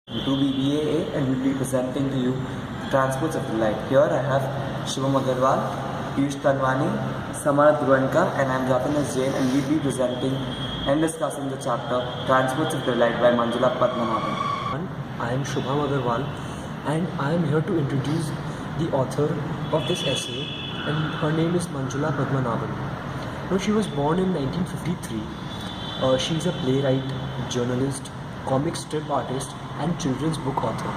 to BBAA and will be presenting to you the transports of delight. Here I have Shivam Agarwal, Piyush Tanwani, Samar Dhruvanka, and I am Jatanas Jain, and we will be presenting and discussing the chapter Transports of Delight by Manjula Padmanabhan. I am Shubham Agarwal and I am here to introduce the author of this essay, and her name is Manjula Padmanabhan. Now, she was born in 1953. She is a playwright, journalist, comic strip artist and children's book author.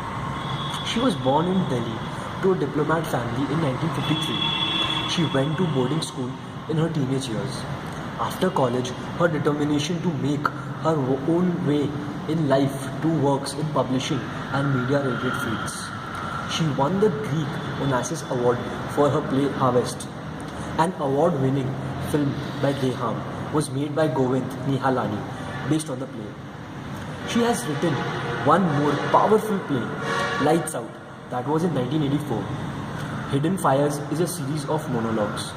She was born in Delhi to a diplomat family in 1953. She went to boarding school in her teenage years. After college, her determination to make her own way in life to works in publishing and media-related fields. She won the Greek Onassis Award for her play Harvest. An award-winning film by Deham was made by Govind Nihalani based on the play. She has written one more powerful play, Lights Out, that was in 1984. Hidden Fires is a series of monologues.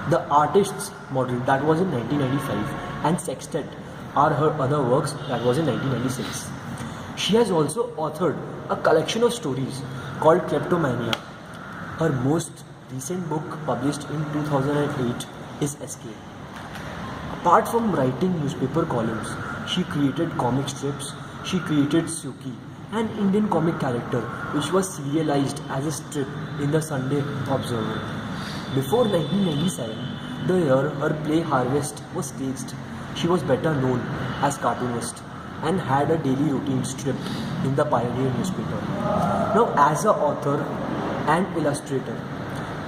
The Artist's Model, that was in 1995, and Sextet are her other works, that was in 1996. She has also authored a collection of stories called Kleptomania. Her most recent book, published in 2008, is Escape. Apart from writing newspaper columns, she created comic strips. She created Suki, an Indian comic character which was serialized as a strip in the Sunday Observer. Before 1997, the year her play Harvest was staged, she was better known as cartoonist and had a daily routine strip in the Pioneer newspaper. Now, as an author and illustrator,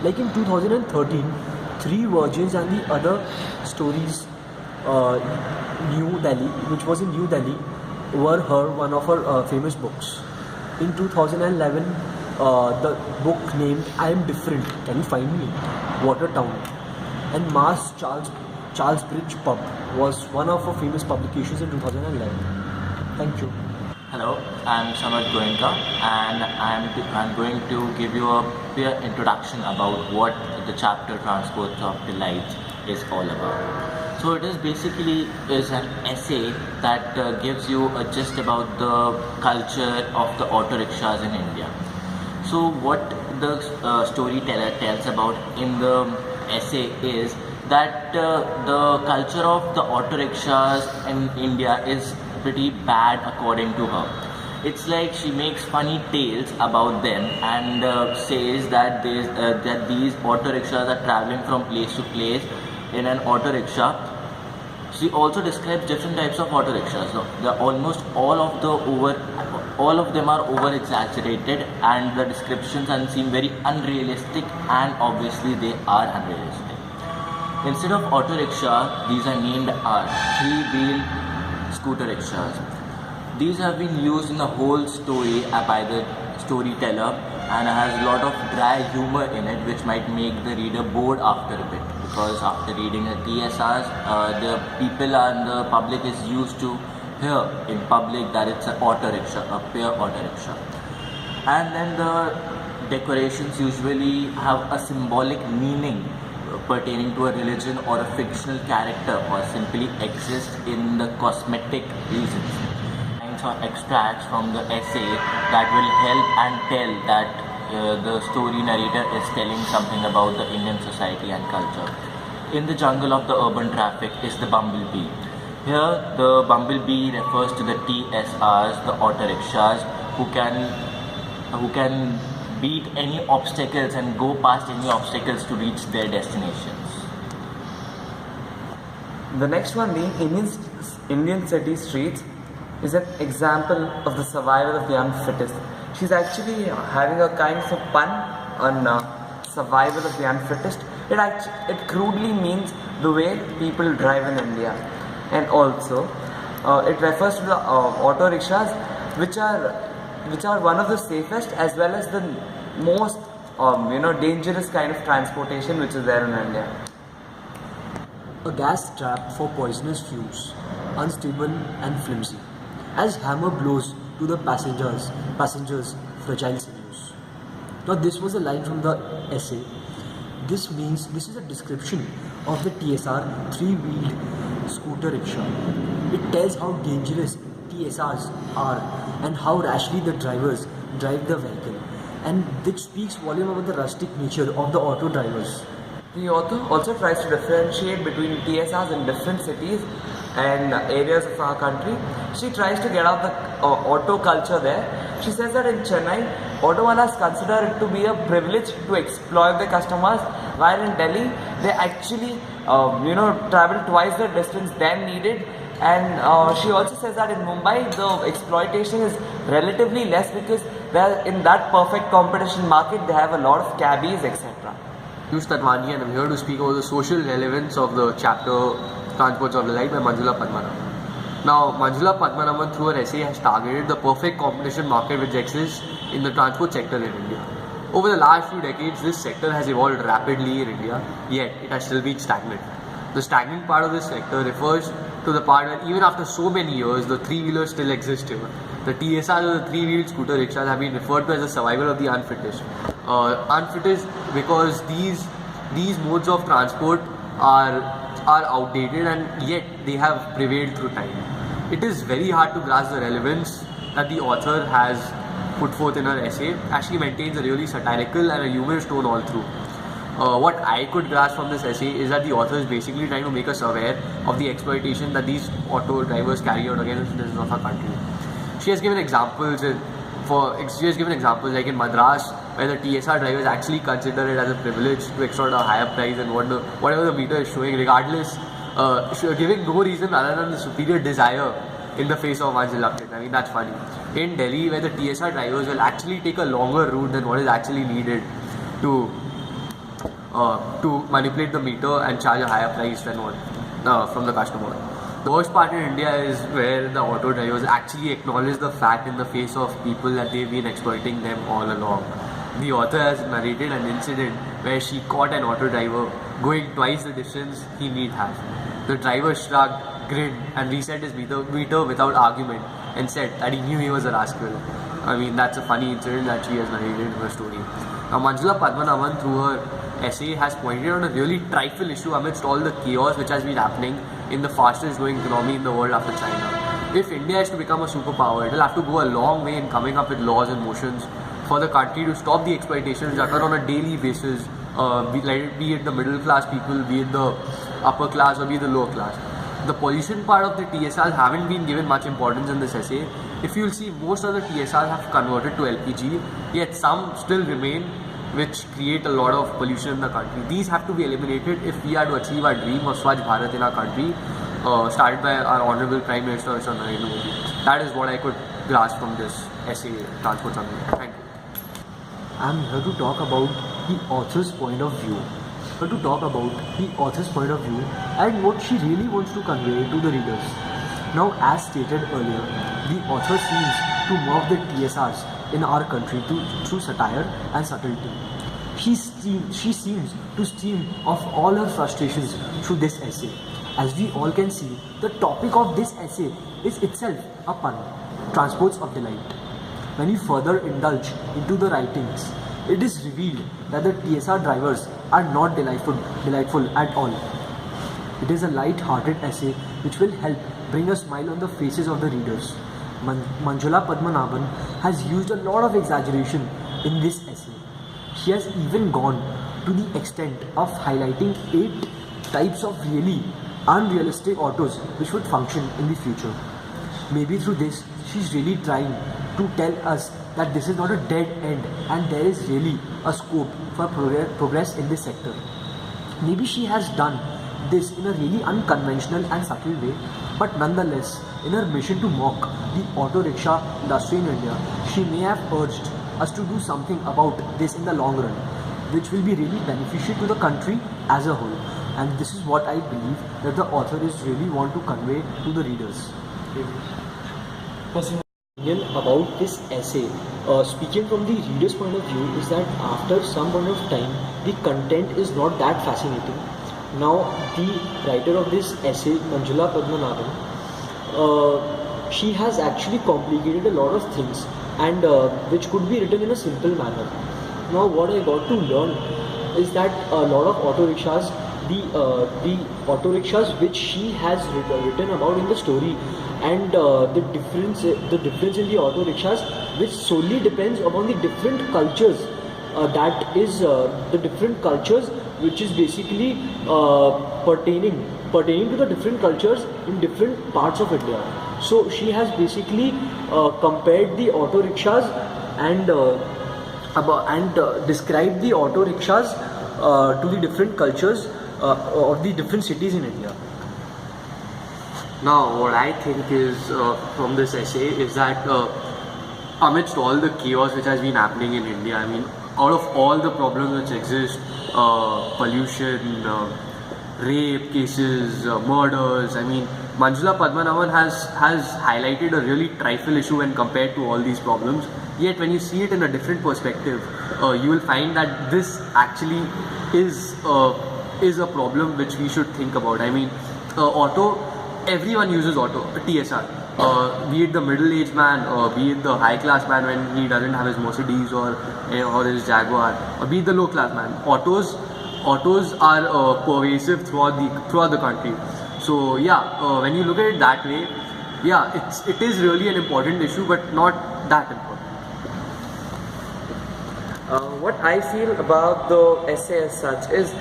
like in 2013, Three Virgins and the Other Stories, New Delhi, which was in New Delhi, were one of her famous books. In 2011, the book named I Am Different, Can You Find Me? Watertown, and Mass Charles Bridge Pub was one of her famous publications in 2011. Thank you. Hello, I'm Samar Goenka, and I'm going to give you a clear introduction about what the chapter Transports of Delight is all about. So it is basically an essay that gives you a gist about the culture of the auto rickshaws in India. So what the storyteller tells about in the essay is that the culture of the auto rickshaws in India is pretty bad according to her. It's like she makes funny tales about them and says that these auto rickshaws are traveling from place to place in an auto rickshaw. She also describes different types of auto rickshaws. So almost all of them are over exaggerated, and the descriptions seem very unrealistic, and obviously they are unrealistic. Instead of auto rickshaw, these are named three-wheel scooter rickshaws. These have been used in the whole story by the storyteller, and has a lot of dry humor in it, which might make the reader bored after a bit, because after reading the TSRs, the people and the public is used to hear in public that it's an auto rickshaw, a pure auto rickshaw. And then the decorations usually have a symbolic meaning pertaining to a religion or a fictional character, or simply exist in the cosmetic reasons. Or extracts from the essay that will help and tell that the story narrator is telling something about the Indian society and culture. In the jungle of the urban traffic is the bumblebee. Here the bumblebee refers to the TSRs, the auto rickshaws, who can beat any obstacles and go past any obstacles to reach their destinations. The next one being Indian city streets is an example of the survival of the unfittest. She's actually having a kind of a pun on survival of the unfittest. It crudely means the way people drive in India, and also it refers to the auto rickshaws, which are one of the safest as well as the most dangerous kind of transportation which is there in India. A gas trap for poisonous fumes, unstable and flimsy, as hammer blows to the passengers' fragile sinews. Now, this was a line from the essay. This means this is a description of the TSR three-wheeled scooter rickshaw. It tells how dangerous TSRs are and how rashly the drivers drive the vehicle, and which speaks volume about the rustic nature of the auto drivers. The author also tries to differentiate between TSRs in different cities and areas of our country. She tries to get out the auto culture there. She says that in Chennai, auto walas consider it to be a privilege to exploit their customers, while in Delhi, they actually, travel twice the distance than needed. And she also says that in Mumbai, the exploitation is relatively less because they're in that perfect competition market. They have a lot of cabbies, etc. Piyush Tatwani, and I'm here to speak about the social relevance of the chapter Transports of Delight by Manjula Padmanabhan. Now, Manjula Padmanabhan, through her essay, has targeted the perfect competition market which exists in the transport sector in India. Over the last few decades, this sector has evolved rapidly in India, yet it has still been stagnant. The stagnant part of this sector refers to the part where even after so many years, the three-wheelers still exist here. The TSRs or the three-wheeled scooter rickshaws have been referred to as the survival of the unfittest. Unfittest because these modes of transport are outdated and yet they have prevailed through time. It is very hard to grasp the relevance that the author has put forth in her essay, as she maintains a really satirical and a humorous tone all through. What I could grasp from this essay is that the author is basically trying to make us aware of the exploitation that these auto drivers carry out against the citizens of our country. She has given examples like in Madras, where the TSR drivers actually consider it as a privilege to extort a higher price than whatever the meter is showing, regardless, giving no reason other than the superior desire in the face of one's reluctance. I mean, that's funny. In Delhi, where the TSR drivers will actually take a longer route than what is actually needed to manipulate the meter and charge a higher price than what from the customer. The worst part in India is where the auto drivers actually acknowledge the fact in the face of people that they've been exploiting them all along. The author has narrated an incident where she caught an auto driver going twice the distance he need have. The driver shrugged, grinned and reset his meter without argument and said that he knew he was a rascal. I mean, that's a funny incident that she has narrated in her story. Now, Manjula Padmanabhan, through her essay, has pointed out a really trifle issue amidst all the chaos which has been happening in the fastest growing economy in the world after China. If India is to become a superpower, it will have to go a long way in coming up with laws and motions for the country to stop the exploitations that occur on a daily basis, be it the middle class people, be it the upper class or be it the lower class. The pollution part of the TSRs haven't been given much importance in this essay. If you'll see, most of the TSRs have converted to LPG, yet some still remain which create a lot of pollution in the country. These have to be eliminated if we are to achieve our dream of Swachh Bharat in our country, started by our Honorable Prime Minister Mr. Narendra Modi. That is what I could grasp from this essay, Transport Summary. Thank you. I am here to talk about the author's point of view. And what she really wants to convey to the readers. Now, as stated earlier, the author seems to mock the TSRs in our country through satire and subtlety. She seems to steam off all her frustrations through this essay. As we all can see, the topic of this essay is itself a pun, Transports of Delight. When you further indulge into the writings, it is revealed that the TSR drivers are not delightful at all. It is a light-hearted essay which will help bring a smile on the faces of the readers. Manjula Padmanabhan has used a lot of exaggeration in this essay. She has even gone to the extent of highlighting 8 types of really unrealistic autos which would function in the future. Maybe through this, she's really trying to tell us that this is not a dead end and there is really a scope for progress in this sector. Maybe she has done this in a really unconventional and subtle way, but nonetheless, in her mission to mock the auto rickshaw industry in India, she may have urged us to do something about this in the long run, which will be really beneficial to the country as a whole. And this is what I believe that the author is really want to convey to the readers. Opinion about this essay, speaking from the reader's point of view, is that after some point of time, the content is not that fascinating. Now, the writer of this essay, Manjula Padmanabhan, she has actually complicated a lot of things and which could be written in a simple manner. Now, what I got to learn is that a lot of auto rickshaws, the auto rickshaws which she has written about in the story, and the difference in the auto rickshaws, which solely depends upon the different cultures. That is the different cultures, which is basically pertaining to the different cultures in different parts of India. So she has basically compared the auto rickshaws and described the auto rickshaws to the different cultures of the different cities in India. Now, what I think is from this essay is that amidst all the chaos which has been happening in India, I mean, out of all the problems which exist, pollution, rape cases, murders, I mean, Manjula Padmanabhan has highlighted a really trifle issue when compared to all these problems. Yet when you see it in a different perspective, you will find that this actually is a problem which we should think about. I mean, everyone uses auto, TSR. Be it the middle-aged man, be it the high-class man when he doesn't have his Mercedes or his Jaguar, or be it the low-class man. Autos are pervasive throughout the country. So yeah, when you look at it that way, yeah, it is really an important issue, but not that important. What I feel about the essay as such is,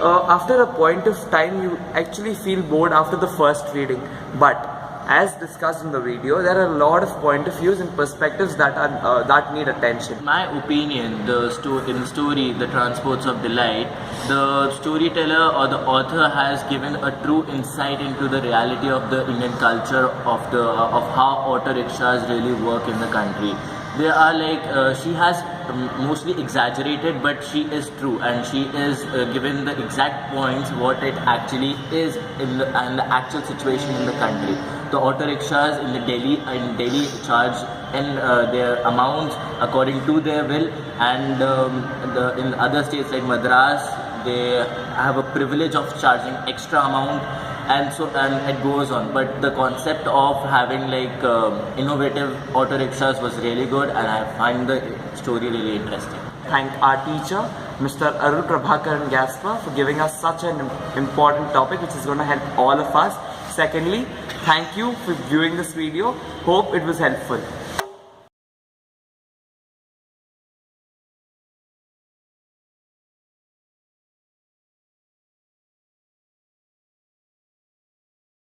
after a point of time, you actually feel bored after the first reading. But as discussed in the video, there are a lot of point of views and perspectives that need attention. In my opinion, in the story, The Transports of Delight, the storyteller or the author has given a true insight into the reality of the Indian culture of how auto rickshaws really work in the country. They are she has mostly exaggerated, but she is true, and she is given the exact points what it actually is in the actual situation in the country. The auto rickshaws in Delhi charge in their amounts according to their will, and in other states like Madras, they have a privilege of charging extra amount, and it goes on. But the concept of having innovative auto rickshaws was really good, and I find the story really interesting. Thank our teacher, Mr. Arul Prabhakaran Gaspar, for giving us such an important topic which is going to help all of us. Secondly, thank you for viewing this video. Hope it was helpful.